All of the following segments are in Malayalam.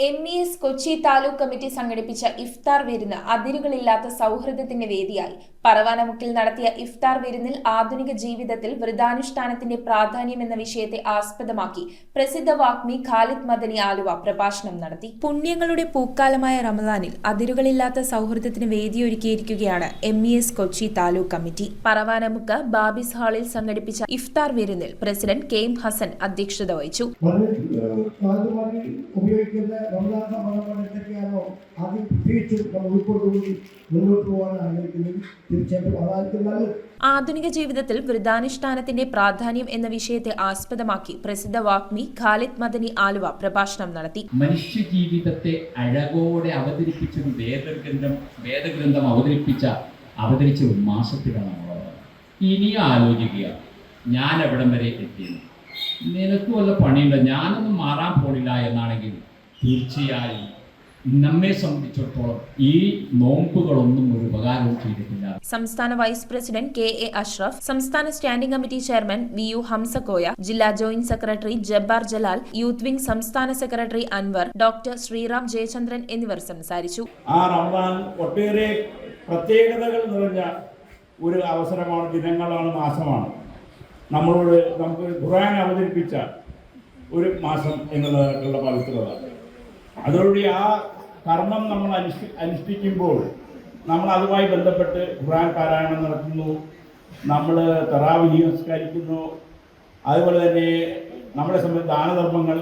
MES കൊച്ചി താലൂക്ക് കമ്മിറ്റി സംഘടിപ്പിച്ച ഇഫ്താർ വിരുന്ന് അതിരുകളില്ലാത്ത സൗഹൃദത്തിന്റെ വേദിയായി. പറവാനമുക്കിൽ നടത്തിയ ഇഫ്താർ വിരുന്നിൽ ആധുനിക ജീവിതത്തിൽ വ്രതാനുഷ്ഠാനത്തിന്റെ പ്രാധാന്യം എന്ന വിഷയത്തെ ആസ്പദമാക്കി പ്രസിദ്ധ വാഗ്മി ഖാലിദ് മദനി ആലുവ പ്രഭാഷണം നടത്തി. പുണ്യങ്ങളുടെ പൂക്കാലമായ റമദാനിൽ അതിരുകളില്ലാത്ത സൗഹൃദത്തിന് വേദിയൊരുക്കിയിരിക്കുകയാണ് MES Kochi taluk committee. പറവാനമുക്ക് Babis ഹാളിൽ സംഘടിപ്പിച്ച ഇഫ്താർ വിരുന്നിൽ പ്രസിഡന്റ് KM ഹസൻ അധ്യക്ഷത വഹിച്ചു. എന്തൊക്കെയാണോ ആദ്യം പ്രത്യേകിച്ചും നമ്മൾ ഉൾക്കൊണ്ടുകൂടി മുന്നോട്ട് പോകാൻ ആഗ്രഹിക്കുന്നത് തീർച്ചയായിട്ടും അതായിരിക്കും നല്ലത്. ആധുനിക ജീവിതത്തിൽ വ്രതാനുഷ്ഠാനത്തിന്റെ പ്രാധാന്യം എന്ന വിഷയത്തെ ആസ്പദമാക്കി പ്രസിദ്ധ വാഗ്മി ഖാലിദ് മദനി ആലുവ പ്രഭാഷണം നടത്തി. മനുഷ്യ ജീവിതത്തെ അഴകോടെ അവതരിപ്പിച്ച ഒരു വേദഗ്രന്ഥം അവതരിച്ച ഒരു മാസത്തിലാണ് നമ്മളത്. ഇനി ആലോചിക്കുക, ഞാൻ എവിടം വരെ എത്തിയത്, നിനക്ക് വല്ല പണിയുണ്ടോ, ഞാനൊന്നും മാറാൻ പോണില്ല എന്നാണെങ്കിൽ തീർച്ചയായും നമ്മെ സംബന്ധിച്ചിടത്തോളം ഈ നോമ്പുകളൊന്നും ഒരു ഉപകാരവും ചെയ്തിട്ടില്ല. സംസ്ഥാന വൈസ് പ്രസിഡന്റ് KA അഷ്റഫ്, സംസ്ഥാന standing committee chairman VU Hamzakoya, ജില്ലാ joint secretary Jabbar Jalal, youth wing സംസ്ഥാന സെക്രട്ടറി അൻവർ, ഡോക്ടർ ശ്രീറാം ജയചന്ദ്രൻ എന്നിവർ സംസാരിച്ചു. ആ റമദാൻ ഒട്ടേറെ പ്രത്യേകതകൾ നിറഞ്ഞ ഒരു അവസരമാണ്, ദിനങ്ങളാണ്, മാസമാണ്. നമുക്ക് ഖുർആൻ അവതരിപ്പിച്ച ഒരു മാസം എന്നുള്ളതായിട്ടുള്ള പവിത്രത. അതോടുകൂടി ആ കർമ്മം നമ്മൾ അനുഷ്ഠിക്കുമ്പോൾ നമ്മൾ അതുമായി ബന്ധപ്പെട്ട് ഖുർആൻ പാരായണം നടത്തുന്നു, നമ്മൾ തറാവീഹ് നമസ്കരിക്കുന്നു, അതുപോലെ തന്നെ നമ്മളെ സംബന്ധിച്ച് ദാനധർമ്മങ്ങൾ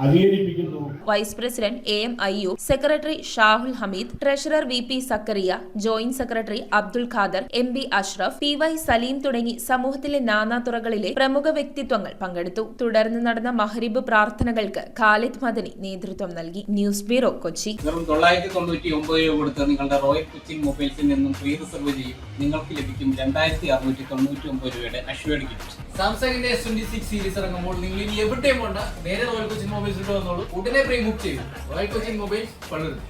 അധികരിപ്പിക്കുന്നു. Vice president AM Ayyub, secretary Shahul Hameed, treasurer VP Zakariya, joint secretary Abdul Khader, MB Ashraf, PY Saleem തുടങ്ങി സമൂഹത്തിലെ നാനാതുറകളിലെ പ്രമുഖ വ്യക്തിത്വങ്ങൾ പങ്കെടുത്തു. തുടർന്ന് നടന്ന മഹ്രിബ് പ്രാർത്ഥനകൾക്ക് ഖാലിദ് മദനി നേതൃത്വം നൽകി. News bureau, Kochi. 999 രൂപ കൊടുത്ത് നിങ്ങളുടെ റോയൽ കൊച്ചിൻ മൊബൈൽസിൽ നിന്നും ഫ്രീ റിസർവ് ചെയ്യും. നിങ്ങൾക്ക് ലഭിക്കും 2699 രൂപയുടെ അഷ്വേർഡ് ഗിഫ്റ്റ്. സാംസങ്ങിന്റെ S26 സീരീസ് ഇറങ്ങുമ്പോൾ നിങ്ങൾ ഇനി എവിടെയും പോണ്ട, നേരെ റോയൽ കൊച്ചിൻ മൊബൈൽസിൽ വന്നോളൂ. ഉടനെ പ്രീ ബുക്ക് ചെയ്യും. റോയൽ കൊച്ചിൻ മൊബൈൽസ് പലരും.